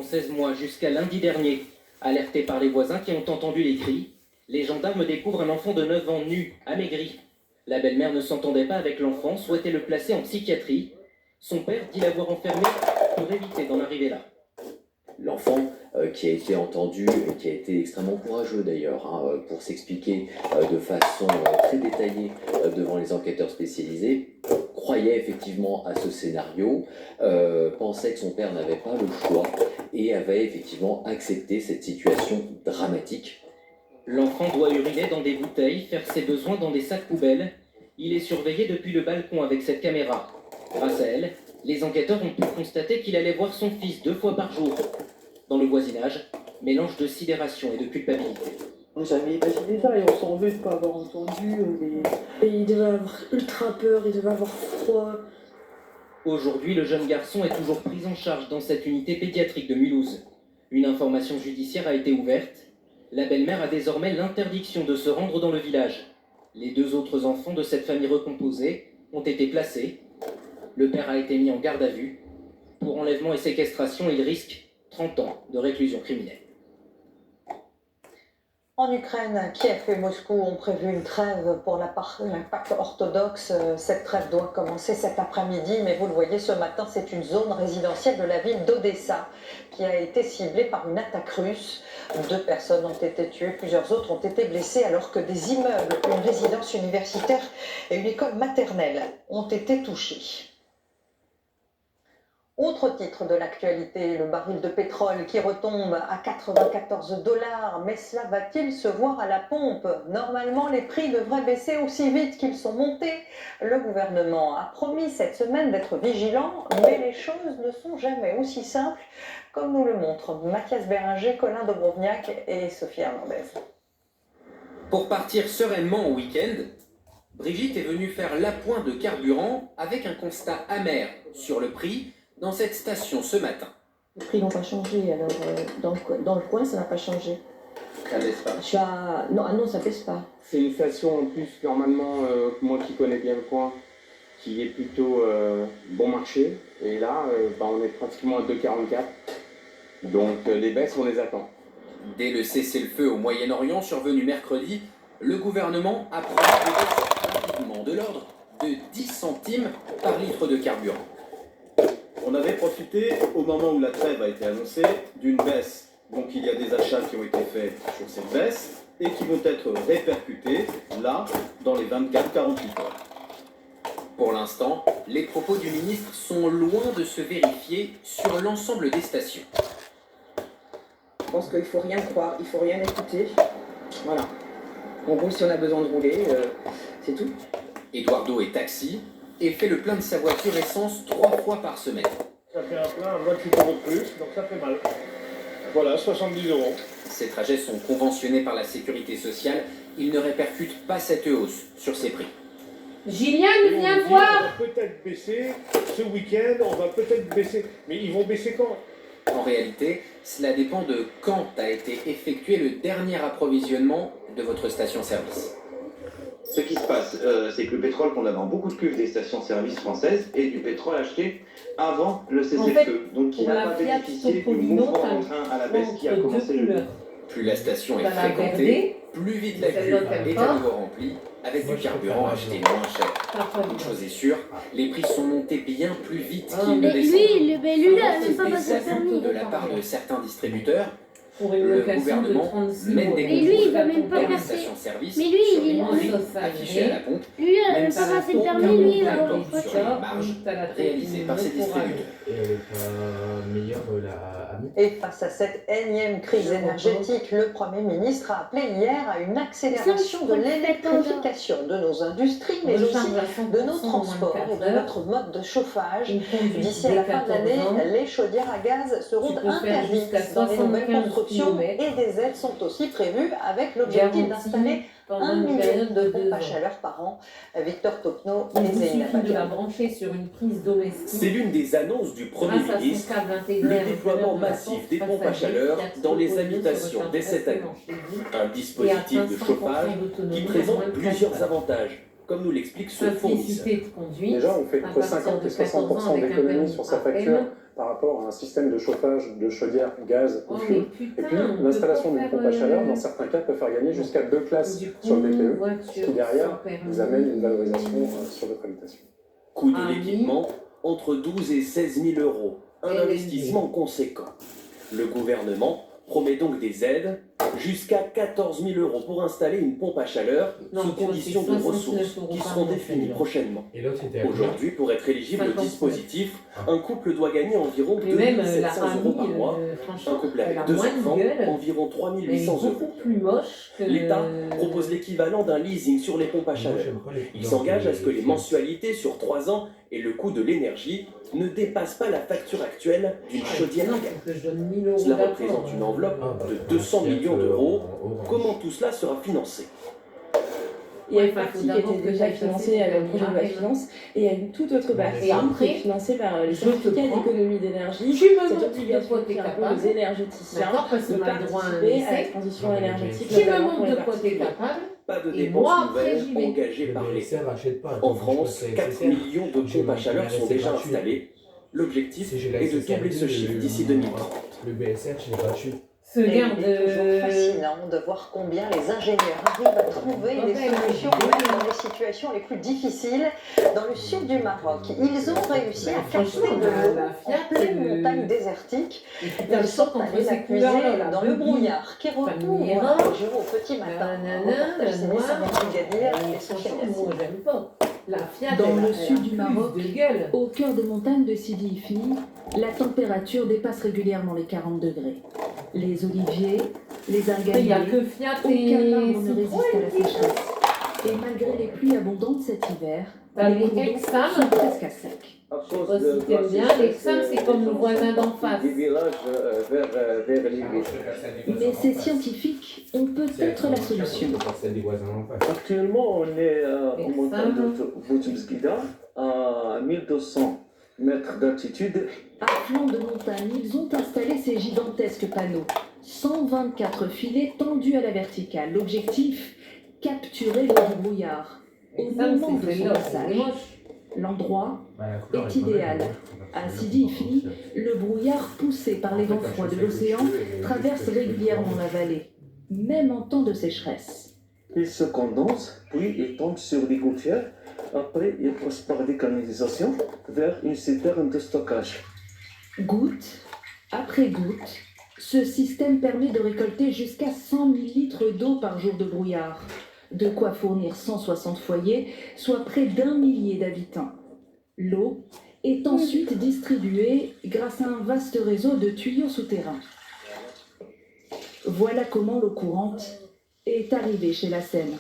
pendant 16 mois jusqu'à lundi dernier. Alertés par les voisins qui ont entendu les cris, les gendarmes découvrent un enfant de 9 ans nu, amaigri. La belle-mère ne s'entendait pas avec l'enfant, souhaitait le placer en psychiatrie. Son père dit l'avoir enfermé pour éviter d'en arriver là. L'enfant qui a été entendu et qui a été extrêmement courageux d'ailleurs pour s'expliquer de façon très détaillée devant les enquêteurs spécialisés, croyait effectivement à ce scénario, pensait que son père n'avait pas le choix et avait effectivement accepté cette situation dramatique. L'enfant doit uriner dans des bouteilles, faire ses besoins dans des sacs poubelles. Il est surveillé depuis le balcon avec cette caméra. Grâce à elle, les enquêteurs ont pu constater qu'il allait voir son fils 2 fois par jour. Dans le voisinage, mélange de sidération et de culpabilité. On jamais imaginé ça et on s'en veut de ne pas avoir entendu. Et il devait avoir ultra peur, il devait avoir froid. Aujourd'hui, le jeune garçon est toujours pris en charge dans cette unité pédiatrique de Mulhouse. Une information judiciaire a été ouverte. La belle-mère a désormais l'interdiction de se rendre dans le village. Les 2 autres enfants de cette famille recomposée ont été placés. Le père a été mis en garde à vue. Pour enlèvement et séquestration, il risque 30 ans de réclusion criminelle. En Ukraine, Kiev et Moscou ont prévu une trêve pour la Pâque orthodoxe. Cette trêve doit commencer cet après-midi, mais vous le voyez, ce matin, c'est une zone résidentielle de la ville d'Odessa qui a été ciblée par une attaque russe. 2 personnes ont été tuées, plusieurs autres ont été blessées, alors que des immeubles, une résidence universitaire et une école maternelle ont été touchés. Autre titre de l'actualité, le baril de pétrole qui retombe à 94 $. Mais cela va-t-il se voir à la pompe? Normalement, les prix devraient baisser aussi vite qu'ils sont montés. Le gouvernement a promis cette semaine d'être vigilant, mais les choses ne sont jamais aussi simples, comme nous le montrent Mathias Béringer, Colin Dobrovniak et Sophie Hernandez. Pour partir sereinement au week-end, Brigitte est venue faire l'appoint de carburant avec un constat amer sur le prix dans cette station ce matin. Les prix n'ont pas changé, alors dans le coin, ça n'a pas changé. Ça baisse pas. Je suis à... non, ça baisse pas. C'est une station en plus, normalement, moi qui connais bien le coin, qui est plutôt bon marché. Et là, on est pratiquement à 2,44. Donc les baisses, on les attend. Dès le cessez-le-feu au Moyen-Orient survenu mercredi, le gouvernement a promis de baisser rapidement de l'ordre de 10 centimes par litre de carburant. On avait profité, au moment où la trêve a été annoncée, d'une baisse. Donc il y a des achats qui ont été faits sur cette baisse et qui vont être répercutés, là, dans les 24-48 heures. Pour l'instant, les propos du ministre sont loin de se vérifier sur l'ensemble des stations. Je pense qu'il ne faut rien croire, il ne faut rien écouter. Voilà. On roule si on a besoin de rouler, c'est tout. Eduardo est taxi et fait le plein de sa voiture essence 3 fois par semaine. Ça fait un plein à 28 € de plus, donc ça fait mal. Voilà, 70 €. Ces trajets sont conventionnés par la sécurité sociale. Ils ne répercutent pas cette hausse sur ses prix. Gillian, viens voir. On va peut-être baisser ce week-end, on va peut-être baisser. Mais ils vont baisser quand? En réalité, cela dépend de quand a été effectué le dernier approvisionnement de votre station-service. Ce qui se passe, c'est que le pétrole qu'on a dans beaucoup de cuves des stations-service françaises est du pétrole acheté avant le cessez-le-feu. Donc qui n'a pas bénéficié du mouvement contraint à la baisse qui a commencé le jour. Plus la station est fréquentée, plus vite la cuve est à nouveau remplie, avec du carburant acheté moins cher. Une chose est sûre, les prix sont montés bien plus vite qu'ils ne descendent. Lui, là, il pas Des affûts de la part de certains distributeurs. Le gouvernement mène des contrôles dans les stations-service sur les prix affichés à la pompe, même si aucun ne porte sur les marges réalisées par ces distributeurs. Et face à cette énième crise énergétique, le Premier ministre a appelé hier à une accélération de l'électrification de nos industries, mais aussi de nos transports et de notre mode de chauffage. D'ici à la fin de l'année, les chaudières à gaz seront interdites dans les nouvelles constructions et des aides sont aussi prévues avec l'objectif d'installer 1 million de pompes à chaleur par an. Victor Topno et Zéina Badian. C'est l'une des annonces du Premier ministre, le déploiement massif des pompes à chaleur dans les habitations dès cette année. Un dispositif de chauffage qui présente plusieurs avantages, comme nous l'explique ce fournisseur. Déjà, on fait entre 50 et 60% d'économie sur sa facture par rapport à un système de chauffage de chaudière gaz au fioul. Et puis l'installation d'une pompe à chaleur, dans certains cas, peut faire gagner jusqu'à 2 classes sur le DPE, ce qui derrière vous amène une valorisation sur votre habitation. Coût de l'équipement, entre 12 et 16 000 euros. Un investissement conséquent. Le gouvernement promet donc des aides jusqu'à 14 000 euros pour installer une pompe à chaleur sous conditions de ressources qui seront définies prochainement. Aujourd'hui, pour être éligible au dispositif, un couple doit gagner environ 2 700 euros par mois. Un couple avec 2 enfants, environ 3 800 euros. L'État propose l'équivalent d'un leasing sur les pompes à chaleur. Il s'engage à ce que les mensualités sur 3 ans et le coût de l'énergie ne dépassent pas la facture actuelle d'une chaudière à gaz. Cela représente une enveloppe de 200 millions d'euros. Comment tout cela sera financé? Il y a une partie qui était déjà financée à le projet de loi de finances et il y a une toute autre partie qui est financée par les certificats d'économie d'énergie. Cette obligation qui impose aux énergéticiens de participer à la transition énergétique. Tu me montres de quoi tu es capable. Pas de dépenses nouvelles engagées par l'État. En France, 4 millions de pompes à chaleur sont déjà installées. L'objectif est de doubler ce chiffre d'ici 2030. Le BSR, je l'ai gratuit. Il est toujours fascinant de voir combien les ingénieurs arrivent à trouver des solutions même dans les situations les plus difficiles. Dans le sud du Maroc, ils ont réussi à capter de l'eau en pleine montagne désertique. Ils sont allés la puiser dans le brouillard qui recouvre la région au petit matin. Reportage signé Sarah Brigadier et Sofiane Yassine. Dans le sud du Maroc, au cœur des montagnes de Sidi Ifni, la température dépasse régulièrement les 40 degrés. Les oliviers, les alganiers, aucun arbre ne résiste à la sécheresse. Et malgré les pluies abondantes cet hiver, les cours d'eau sont presque à sec. Si t'aimes bien, l'Exam, c'est comme le voisin d'en face. Mais ces scientifiques ont peut-être la solution. Actuellement, on est au montagne de Boutmzgida, à 1200 mètres d'altitude. À flanc de montagne, ils ont installé ces gigantesques panneaux. 124 filets tendus à la verticale. L'objectif, capturer l'eau du brouillard au moment de son passage. L'endroit est idéal. À Sidi Ifni, le brouillard poussé par les vents froids de l'océan traverse régulièrement la vallée, même en temps de sécheresse. Il se condense, puis il tombe sur les gouttières. Après, il passe par des canalisations vers une citerne de stockage. Goutte après goutte, ce système permet de récolter jusqu'à 100 000 litres d'eau par jour de brouillard. De quoi fournir 160 foyers, soit près d'1 millier d'habitants. L'eau est ensuite distribuée grâce à un vaste réseau de tuyaux souterrains. Voilà comment l'eau courante est arrivée chez la Seine.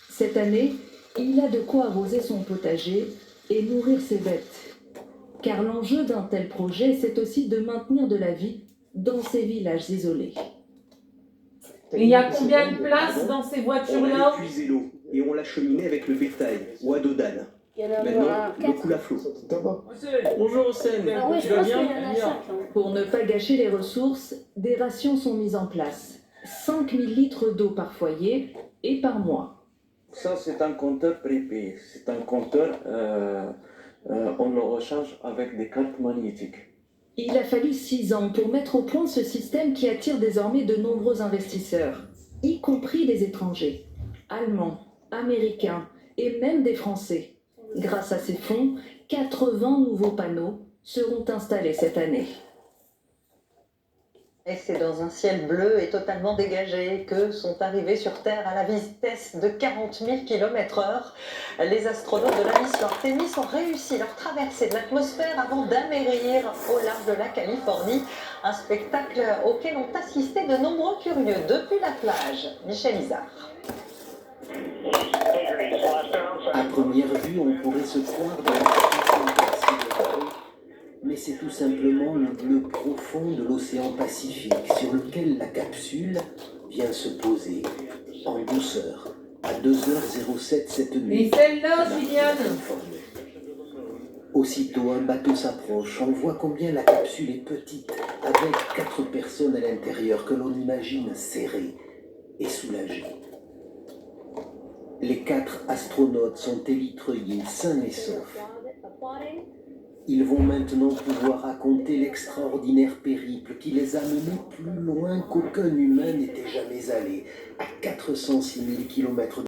Cette année, il a de quoi arroser son potager et nourrir ses bêtes. Car l'enjeu d'un tel projet, c'est aussi de maintenir de la vie dans ces villages isolés. Et il y a combien de places dans ces voitures-là? On a épuisé l'eau et on l'a cheminée avec le bétail ou à dos d'âne. Maintenant, l'eau coule à flot. Bonjour Hossein, tu vas bien? Pour ne pas gâcher les ressources, des rations sont mises en place. 5 000 litres d'eau par foyer et par mois. Ça, c'est un compteur prépayé. C'est un compteur, on le recharge avec des cartes magnétiques. Il a fallu 6 ans pour mettre au point ce système qui attire désormais de nombreux investisseurs, y compris des étrangers, allemands, américains et même des Français. Grâce à ces fonds, 80 nouveaux panneaux seront installés cette année. Et c'est dans un ciel bleu et totalement dégagé que sont arrivés sur Terre à la vitesse de 40 000 km/h. Les astronautes de la mission Artemis ont réussi leur traversée de l'atmosphère avant d'amérir au large de la Californie. Un spectacle auquel ont assisté de nombreux curieux depuis la plage. Michel Isard. À première vue, on pourrait se croire dans la mais c'est tout simplement le bleu profond de l'océan Pacifique sur lequel la capsule vient se poser en douceur à 2h07 cette nuit. Et celle-là, Juliane? Aussitôt un bateau s'approche, on voit combien la capsule est petite, avec 4 personnes à l'intérieur que l'on imagine serrées et soulagées. Les 4 astronautes sont élitreuillés, sains et saufs. Ils vont maintenant pouvoir raconter l'extraordinaire périple qui les a menés plus loin qu'aucun humain n'était jamais allé, à 406 000 km